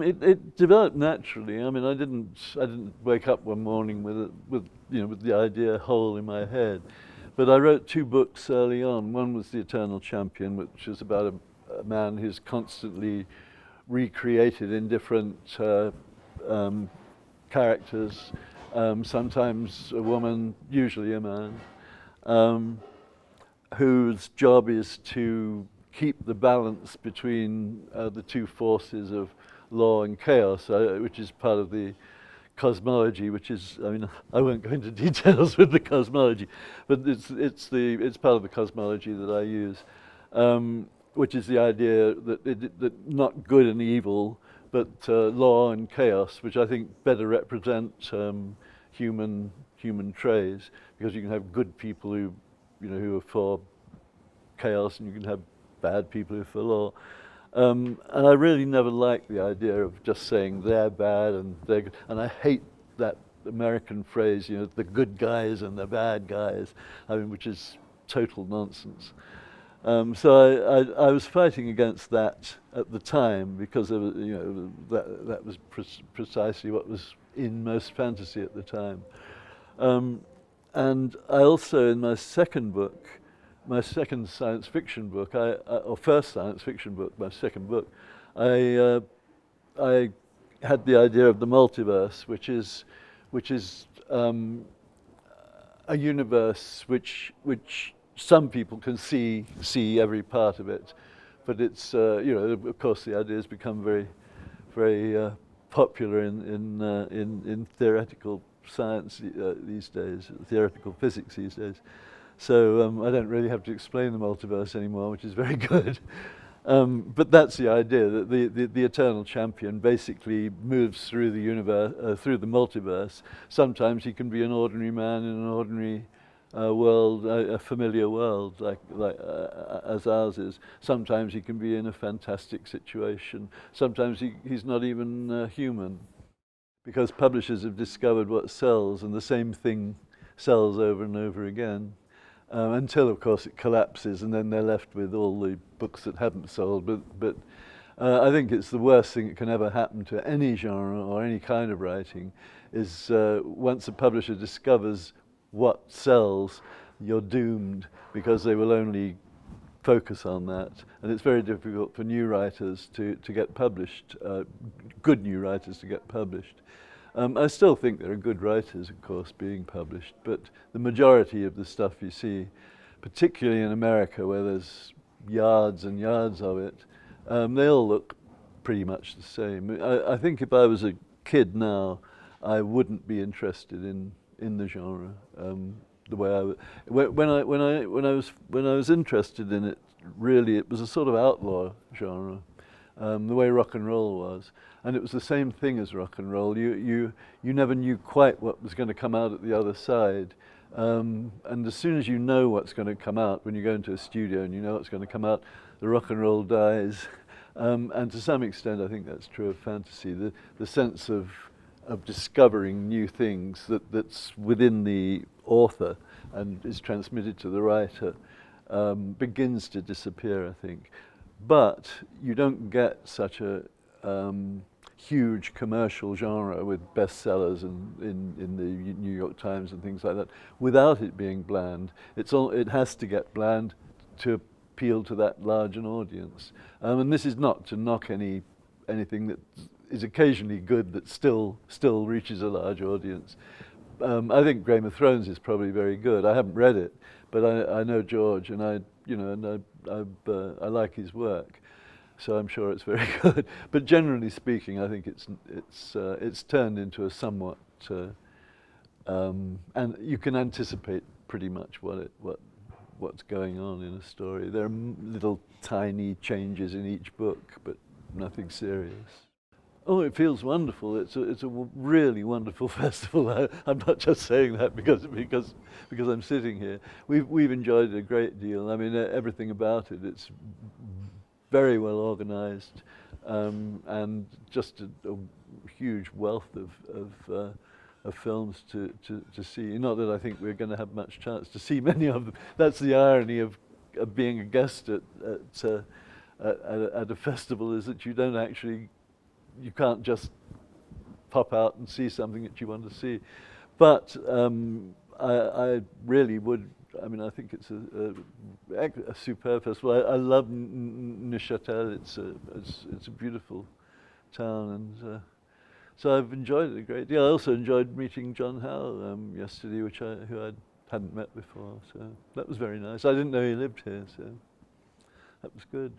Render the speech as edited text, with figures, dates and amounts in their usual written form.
It developed naturally. I mean, I didn't wake up one morning with the idea whole in my head. But I wrote 2 books early on. One was The Eternal Champion, which is about a man who's constantly recreated in different characters, sometimes a woman, usually a man, whose job is to keep the balance between the 2 forces of law and chaos, which is part of the cosmology, which is, I mean, I won't go into details with the cosmology, but it's part of the cosmology that I use, which is the idea that not good and evil, but law and chaos, which I think better represent human traits, because you can have good people who are for chaos, and you can have bad people who are for law. And I really never liked the idea of just saying they're bad and they're good. And I hate that American phrase, the good guys and the bad guys, I mean, which is total nonsense. So I was fighting against that at the time, because that was precisely what was in most fantasy at the time. And I also, in my second book, my second science fiction book, or first science fiction book, my second book, I had the idea of the multiverse, which is a universe which some people can see every part of it, but it's of course the idea has become very popular in theoretical science these days, theoretical physics these days. So I don't really have to explain the multiverse anymore, which is very good. But that's the idea, that the Eternal Champion basically moves through the universe, through the multiverse. Sometimes he can be an ordinary man in an ordinary world, a familiar world like as ours is. Sometimes he can be in a fantastic situation. Sometimes he's not even human, because publishers have discovered what sells, and the same thing sells over and over again. Until, of course, it collapses, and then they're left with all the books that haven't sold. But I think it's the worst thing that can ever happen to any genre or any kind of writing, is once a publisher discovers what sells, you're doomed, because they will only focus on that. And it's very difficult for new writers to get published, good new writers to get published. I still think there are good writers, of course, being published, but the majority of the stuff you see, particularly in America, where there's yards and yards of it, they all look pretty much the same. I think if I was a kid now, I wouldn't be interested in the genre the way I would. When I was interested in it, really, it was a sort of outlaw genre. The way rock and roll was, and it was the same thing as rock and roll. You never knew quite what was going to come out at the other side, and as soon as you know what's going to come out, when you go into a studio and you know what's going to come out, the rock and roll dies. And to some extent, I think that's true of fantasy. The sense of discovering new things that's within the author and is transmitted to the writer begins to disappear, I think. But you don't get such a huge commercial genre with bestsellers in the New York Times and things like that without it being bland. It has to get bland to appeal to that large an audience. And this is not to knock anything that is occasionally good that still reaches a large audience. I think Game of Thrones is probably very good. I haven't read it, but I know George, and I like his work, so I'm sure it's very good. But generally speaking, I think it's turned into a somewhat, and you can anticipate pretty much what's going on in a story. There are little tiny changes in each book, but nothing serious. Oh, it feels wonderful. It's a really wonderful festival. I'm not just saying that because I'm sitting here. We've enjoyed it a great deal. I mean, everything about it. It's very well organised, and just a huge wealth of films to see. Not that I think we're going to have much chance to see many of them. That's the irony of being a guest at a festival, is that you don't actually you can't just pop out and see something that you want to see. But I really would. I mean, I think it's a superb festival. I love Neuchâtel. It's a beautiful town, and so I've enjoyed it a great deal. I also enjoyed meeting John Howe yesterday, who I hadn't met before. So that was very nice. I didn't know he lived here, so that was good.